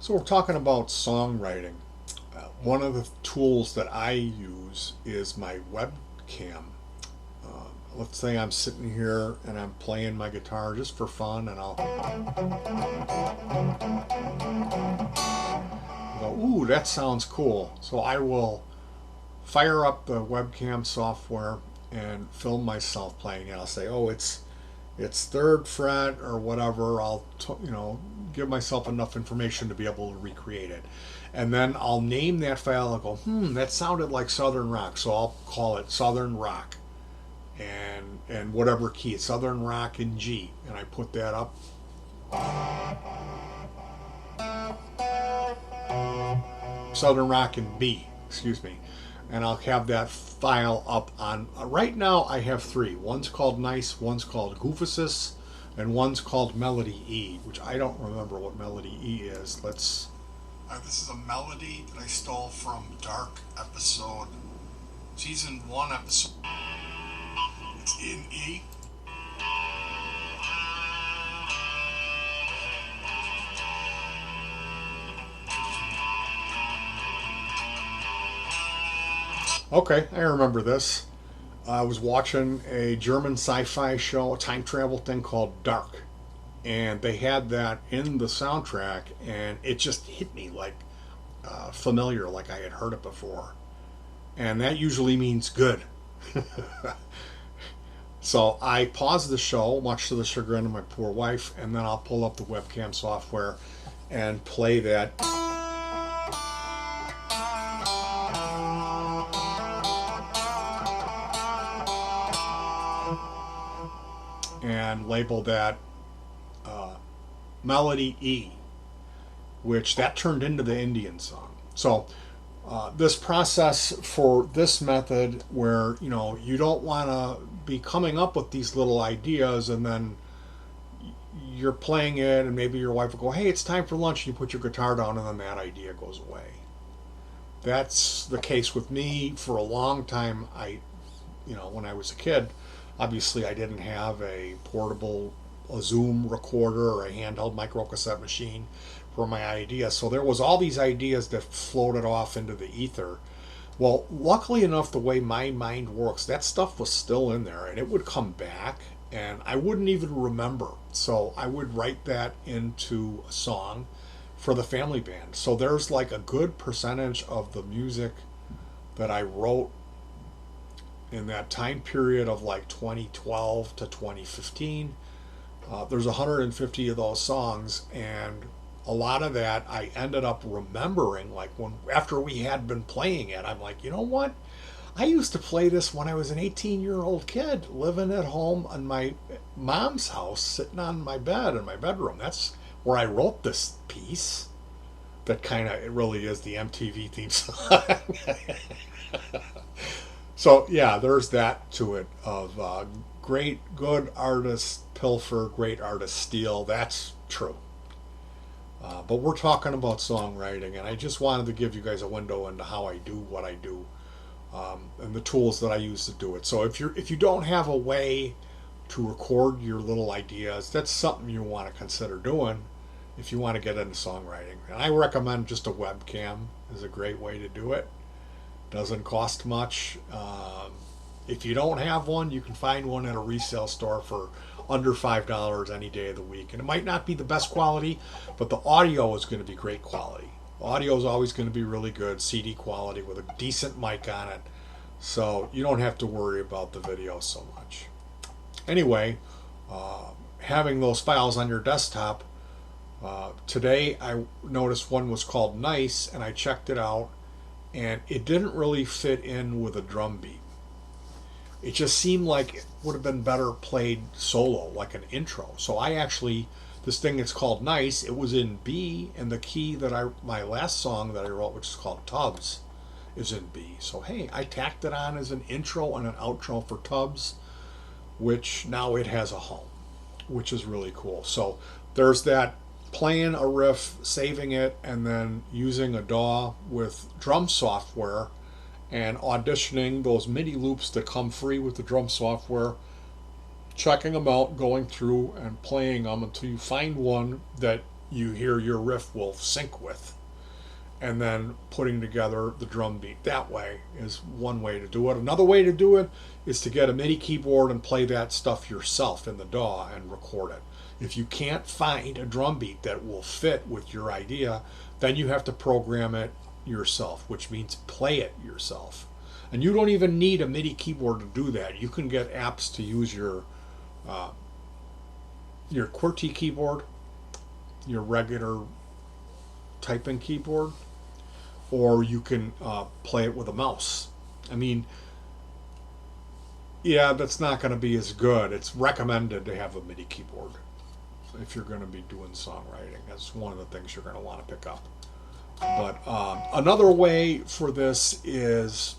So we're talking about songwriting. One of the tools that I use is my webcam. Let's say I'm sitting here and I'm playing my guitar just for fun, and I'll go, "Ooh, that sounds cool." So I will fire up the webcam software and film myself playing it. I'll say, "Oh, it's third fret or whatever." Give myself enough information to be able to recreate it, and then I'll name that file. I'll go, that sounded like Southern rock, so I'll call it Southern rock, and whatever key, Southern rock in G, and I put that up. Southern rock in B, excuse me, and I'll have that file up on. Right now, I have three. One's called Nice, one's called Goofusus, and one's called Melody E, which I don't remember what Melody E is. Let's. This is a melody that I stole from Dark episode, season 1, episode. It's in E. Okay, I remember this. I was watching a German sci-fi show, a time travel thing called Dark, and they had that in the soundtrack, and it just hit me like familiar, like I had heard it before, and that usually means good. So I pause the show, much to the chagrin of my poor wife, and then I'll pull up the webcam software and play that. And label that Melody E, which that turned into the Indian song. So this process for this method, where you don't want to be coming up with these little ideas and then you're playing it, and maybe your wife will go, "Hey, it's time for lunch," and you put your guitar down, and then that idea goes away. That's the case with me for a long time. When I was a kid, obviously I didn't have a portable, a Zoom recorder or a handheld micro cassette machine for my ideas. So there was all these ideas that floated off into the ether. Well, luckily enough, the way my mind works, that stuff was still in there, and it would come back and I wouldn't even remember. So I would write that into a song for the family band. So there's like a good percentage of the music that I wrote in that time period of like 2012 to 2015. There's 150 of those songs, and a lot of that I ended up remembering. Like when after we had been playing it, I'm like, you know what? I used to play this when I was an 18-year-old kid living at home in my mom's house, sitting on my bed in my bedroom. That's where I wrote this piece. That kind of, it really is the MTV theme song. So yeah, there's that to it of good artists pilfer, great artists steal. That's true. But we're talking about songwriting, and I just wanted to give you guys a window into how I do what I do, and the tools that I use to do it. So if you don't have a way to record your little ideas, that's something you want to consider doing if you want to get into songwriting. And I recommend just a webcam is a great way to do it. Doesn't cost much. If you don't have one, you can find one at a resale store for under $5 any day of the week. And it might not be the best quality, but the audio is going to be great quality. Audio is always going to be really good, CD quality with a decent mic on it. So you don't have to worry about the video so much. Anyway, having those files on your desktop, today I noticed one was called Nice, and I checked it out, and it didn't really fit in with a drum beat. It just seemed like it would have been better played solo, like an intro. So I actually, this thing that's called Nice, it was in B, and the key that my last song that I wrote, which is called Tubbs, is in B. So hey, I tacked it on as an intro and an outro for Tubbs, which now it has a home, which is really cool. So there's that, playing a riff, saving it, and then using a DAW with drum software and auditioning those MIDI loops that come free with the drum software, checking them out, going through and playing them until you find one that you hear your riff will sync with. And then putting together the drum beat that way is one way to do it. Another way to do it is to get a MIDI keyboard and play that stuff yourself in the DAW and record it. If you can't find a drum beat that will fit with your idea, then you have to program it yourself, which means play it yourself. And you don't even need a MIDI keyboard to do that. You can get apps to use your QWERTY keyboard, your regular typing keyboard, or you can play it with a mouse. I mean, yeah, that's not going to be as good. It's recommended to have a MIDI keyboard if you're going to be doing songwriting. That's one of the things you're going to want to pick up. But another way for this is,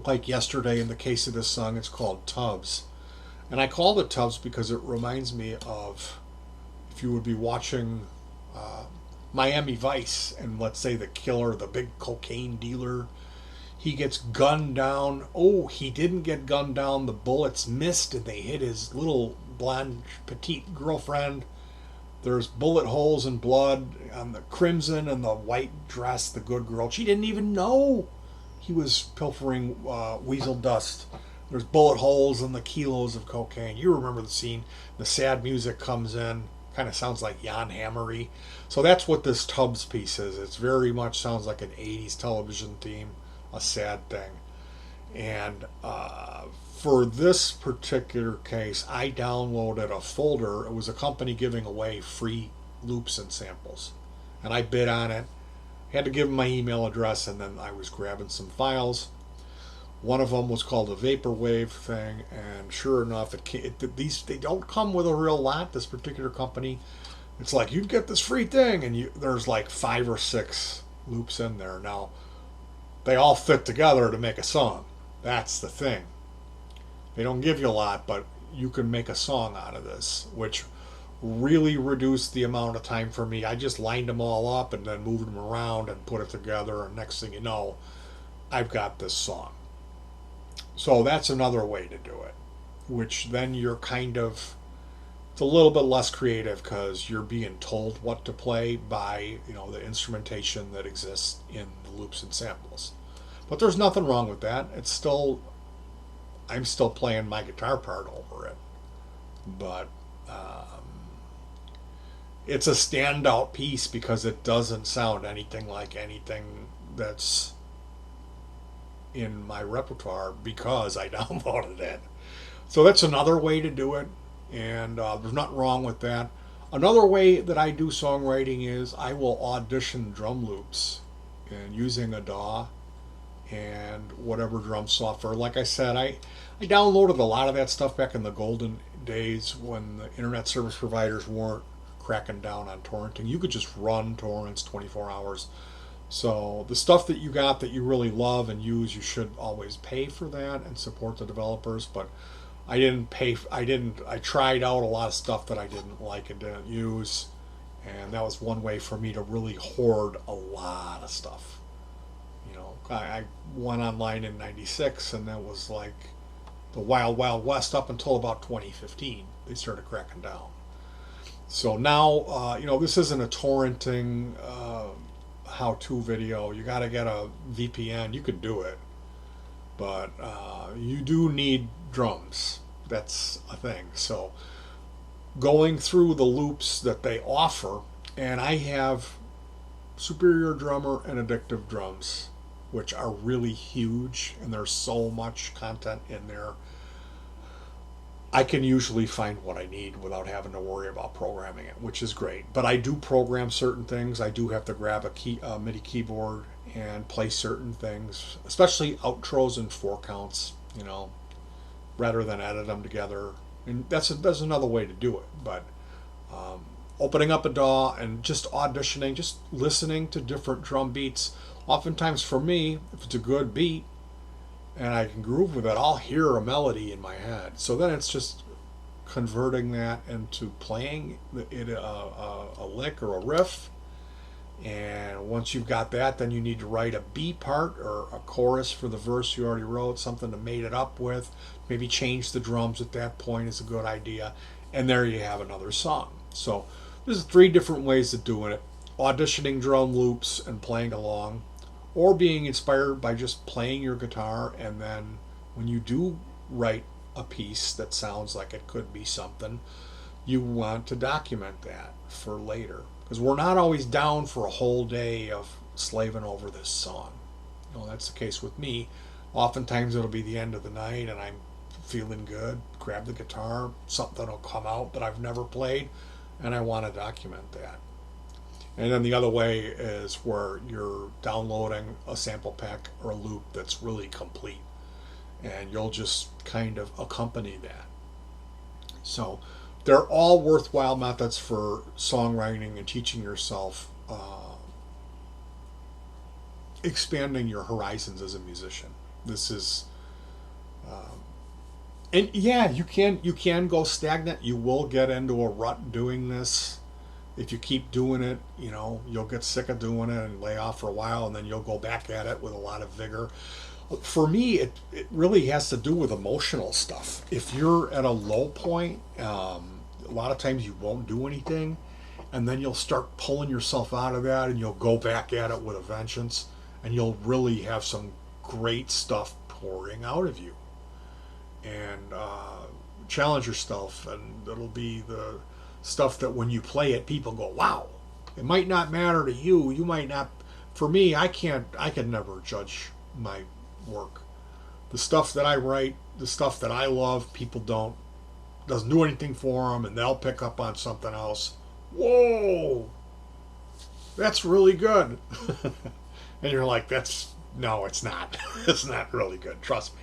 like yesterday in the case of this song, it's called Tubs. And I call it Tubs because it reminds me of if you would be watching Miami Vice, and let's say the killer, the big cocaine dealer, he gets gunned down. Oh, he didn't get gunned down. The bullets missed and they hit his little blonde petite girlfriend. There's bullet holes and blood on the crimson and the white dress, the good girl. She didn't even know he was pilfering weasel dust. There's bullet holes and the kilos of cocaine. You remember the scene. The sad music comes in. Kind of sounds like Jan Hammery. So that's what this Tubs piece is. It's very much sounds like an 80s television theme, a sad thing. And for this particular case, I downloaded a folder. It was a company giving away free loops and samples. And I bid on it. I had to give them my email address, and then I was grabbing some files. One of them was called a vaporwave thing, and sure enough, these they don't come with a real lot. This particular company, it's like you'd get this free thing, and there's like 5 or 6 loops in there. Now, they all fit together to make a song. That's the thing. They don't give you a lot, but you can make a song out of this, which really reduced the amount of time for me. I just lined them all up and then moved them around and put it together, and next thing you know, I've got this song. So that's another way to do it, which then you're it's a little bit less creative because you're being told what to play by, the instrumentation that exists in the loops and samples. But there's nothing wrong with that. I'm still playing my guitar part over it. But it's a standout piece because it doesn't sound anything like anything that's in my repertoire because I downloaded it. So that's another way to do it, and there's nothing wrong with that. Another way that I do songwriting is I will audition drum loops and using a DAW and whatever drum software. Like I said, I downloaded a lot of that stuff back in the golden days when the internet service providers weren't cracking down on torrenting. You could just run torrents 24 hours. So the stuff that you got that you really love and use, you should always pay for that and support the developers. But I didn't pay. I tried out a lot of stuff that I didn't like and didn't use, and that was one way for me to really hoard a lot of stuff. I went online in '96, and that was like the wild, wild west up until about 2015. They started cracking down. So now, this isn't a torrenting how-to video. You got to get a VPN. You could do it, but you do need drums. That's a thing. So going through the loops that they offer, and I have Superior Drummer and Addictive Drums, which are really huge, and there's so much content in there. I can usually find what I need without having to worry about programming it, which is great. But I do program certain things. I do have to grab a MIDI keyboard and play certain things, especially outros and 4 counts, rather than edit them together. And that's another way to do it. But opening up a DAW and just auditioning, just listening to different drum beats. Oftentimes for me, if it's a good beat, and I can groove with it, I'll hear a melody in my head. So then it's just converting that into playing a lick or a riff. And once you've got that, then you need to write a B part or a chorus for the verse you already wrote, something to mate it up with. Maybe change the drums at that point is a good idea. And there you have another song. So There's 3 different ways of doing it: auditioning drum loops and playing along, or being inspired by just playing your guitar, and then when you do write a piece that sounds like it could be something, you want to document that for later. Because we're not always down for a whole day of slaving over this song. That's the case with me. Oftentimes it'll be the end of the night and I'm feeling good, grab the guitar, something will come out that I've never played, and I want to document that. And then the other way is where you're downloading a sample pack or a loop that's really complete, and you'll just kind of accompany that. So they're all worthwhile methods for songwriting and teaching yourself, expanding your horizons as a musician. This is, and yeah, you can go stagnant. You will get into a rut doing this. If you keep doing it, you'll get sick of doing it and lay off for a while, and then you'll go back at it with a lot of vigor. For me, it really has to do with emotional stuff. If you're at a low point, a lot of times you won't do anything, and then you'll start pulling yourself out of that, and you'll go back at it with a vengeance, and you'll really have some great stuff pouring out of you. And challenge yourself, and it'll be the stuff that when you play it, people go, "Wow!" It might not matter to you. You might not. For me, I can't. I can never judge my work. The stuff that I write, the stuff that I love, people don't doesn't do anything for them, and they'll pick up on something else. Whoa, that's really good. And you're like, that's no, it's not. It's not really good. Trust me.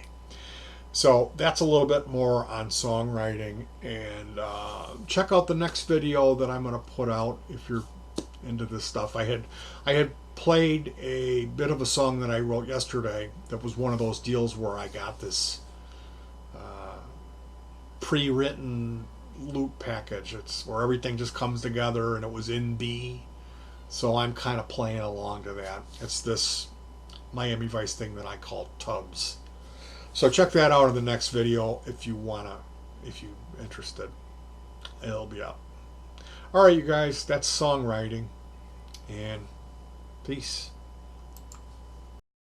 So that's a little bit more on songwriting, and check out the next video that I'm going to put out if you're into this stuff. I had played a bit of a song that I wrote yesterday that was one of those deals where I got this pre-written loop package. It's where everything just comes together, and it was in B. So I'm kind of playing along to that. It's this Miami Vice thing that I call Tubs. So check that out in the next video if you're interested. It'll be up. All right, you guys, that's songwriting, and peace.